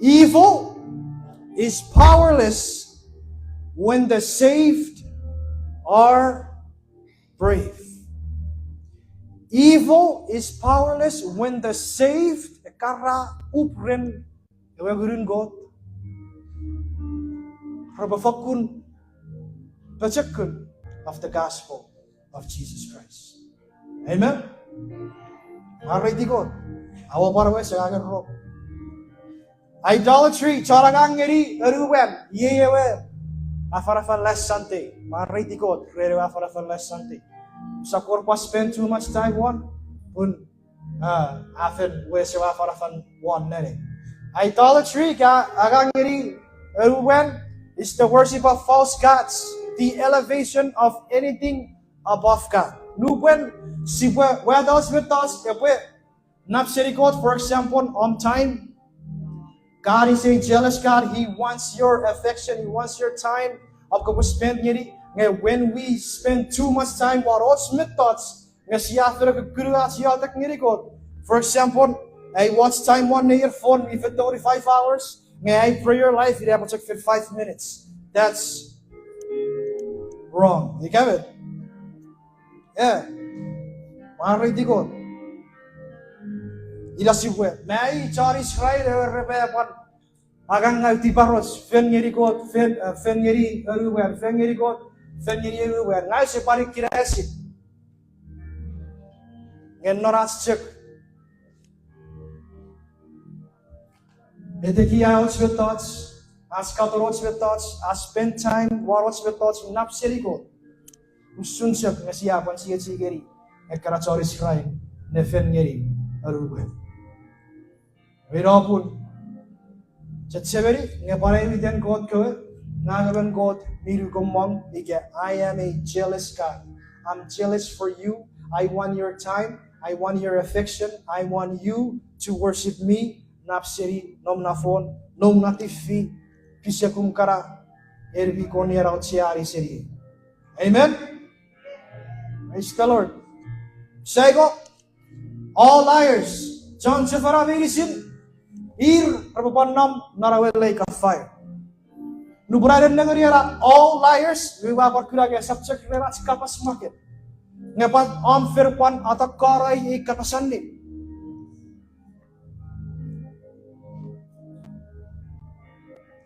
Evil is powerless when the saved are brave. Evil is powerless when the saved kara upren ewegurun God. Rabafakun pachakun of the gospel of Jesus Christ. Amen. Alrighty God. Awa parawe sa agan ro. Idolatry, charagang ngeri, eruwen, yeyewe. Afarafan less sante. Alrighty God. Rere afarafan less sante. Sa korpa spend too much time one. Pun afen we sa afarafan one nene. Idolatry ka agang ngeri, eruwen is the worship of false gods, the elevation of anything above God. Nuben Sipwe where those with us napseri God, for example, on time. God is a jealous God. He wants your affection. He wants your time. When we spend too much time, for example, I watch time on your phone if it's 35 hours. I pray your life, you have to take 5 minutes. That's wrong. You get it? Yeah. Already good. Ila Sipwe. May charis rai rebepan. Agang ngalti paros. Fen ngeri God. Fen ngeri everywhere. Fen ngeri God. Fen ngeri everywhere. Ngai separi kira esip. Ngen noras cek. Etekia ots with thoughts. As katorots with thoughts. As spend time warots with thoughts. Napseri God. Usun cek ngasiapan siya-sigeri. Ekara charis rai. Nefen ngeri everywhere. Wirapun. Chatseveri, ngaparay within God ko, nagaban God, miru kumong, I am a jealous God. I'm jealous for you. I want your time. I want your affection. I want you to worship me. Napseri, nom nafon, nom natifi, pisakum kara, erbi konera otsiari seri. Amen? Praise the Lord. Sego, all liars. John Chefara Virisin. Rapapanam narawelay ka fire. Nuburadan na ngariara, all liars, wiwapagkula kaya subject rera kapas market. Ngapat amfirpan atakaray ikatasanip.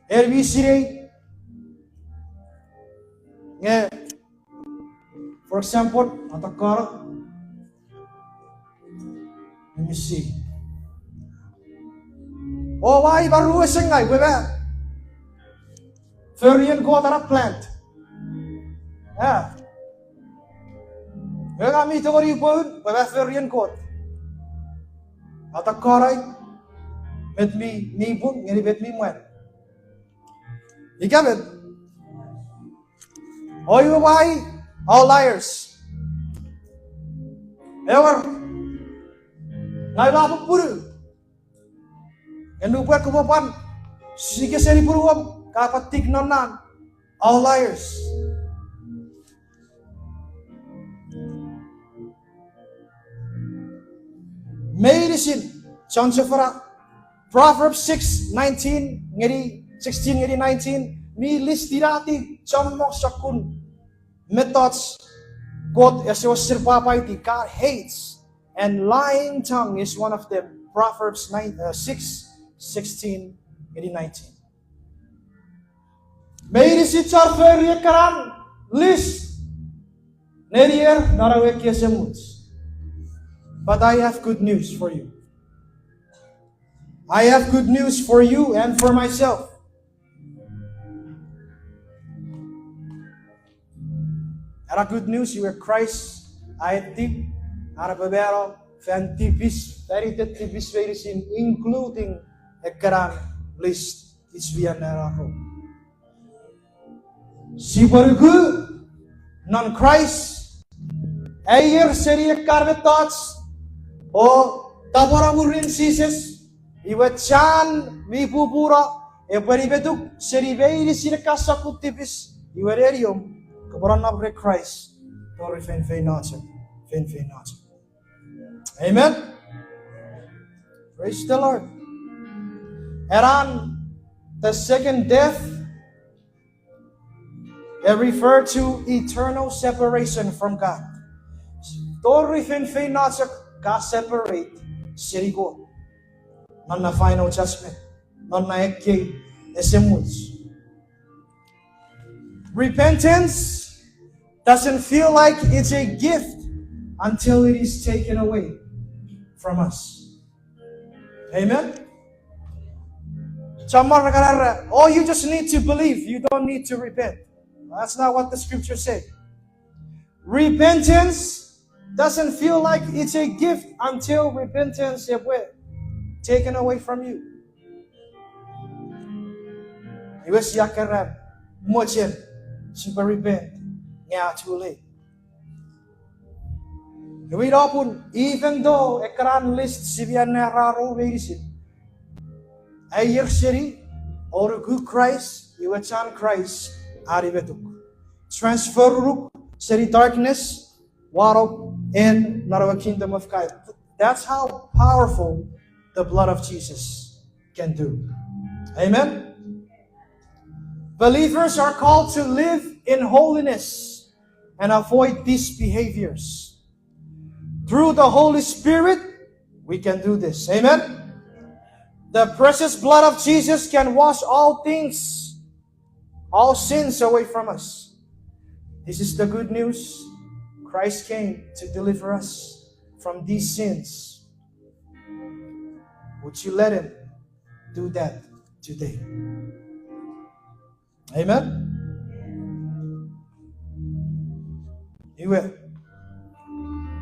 RBC nga, for example, atakara. Let me see. Oh, why baru sengay, bebe? Ferian ko tara plant. Yeah. Bebe kami ito kori pun, bebe ferian ko. Atak koray, bet mi nibun, ngani bet mi mwen. Ikabet. Oh, you why? All liars. Ever. Ngay lapok puru. Enu buat kepapan, sige seri puruam, kapatik nonan, all liars. Medicine, John Sefara, Proverbs 6:19, ngeri 16 ngeri 19, mi listirati chamok sakun methods God as was sirpapaiti God hates, and lying tongue is one of them. Proverbs 6:16, 19. May si charfer karan list nerier narawek yesemuts. But I have good news for you. I have good news for you and for myself. Ara good news, you are Christ. I think ara babero fan tipis, very tipis in including a karan list. It's via narrow. Si barugu non Christ ayer seri karve thoughts o tabora murin sises iwa chan mi pupura e peribetuk seri veiri sirkasakut tipis iwa rerium kaboran nabre Christ tori fen not. Amen. Praise the Lord. And the second death, it referred to eternal separation from God. Tori fin not God separate sirigo. Non na final judgment. Non na ekki esemuts. Repentance doesn't feel like it's a gift until it is taken away from us. Amen? Oh, you just need to believe. You don't need to repent. That's not what the scriptures say. Repentance doesn't feel like it's a gift until repentance is taken away from you. It was yakaran, mochen, super repent, nga too late. Even though ekran list sibian nararo verisin, a year city or a good Christ, you a chan Christ, aribetuk. Transfer city darkness, warok in Narawa kingdom of God. That's how powerful the blood of Jesus can do. Amen? Believers are called to live in holiness and avoid these behaviors. Through the Holy Spirit, we can do this. Amen? The precious blood of Jesus can wash all things, all sins away from us. This is the good news. Christ came to deliver us from these sins. Would you let Him do that today? Amen? Iwe.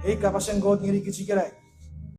Hey, kapasan God ngiri kichikiray.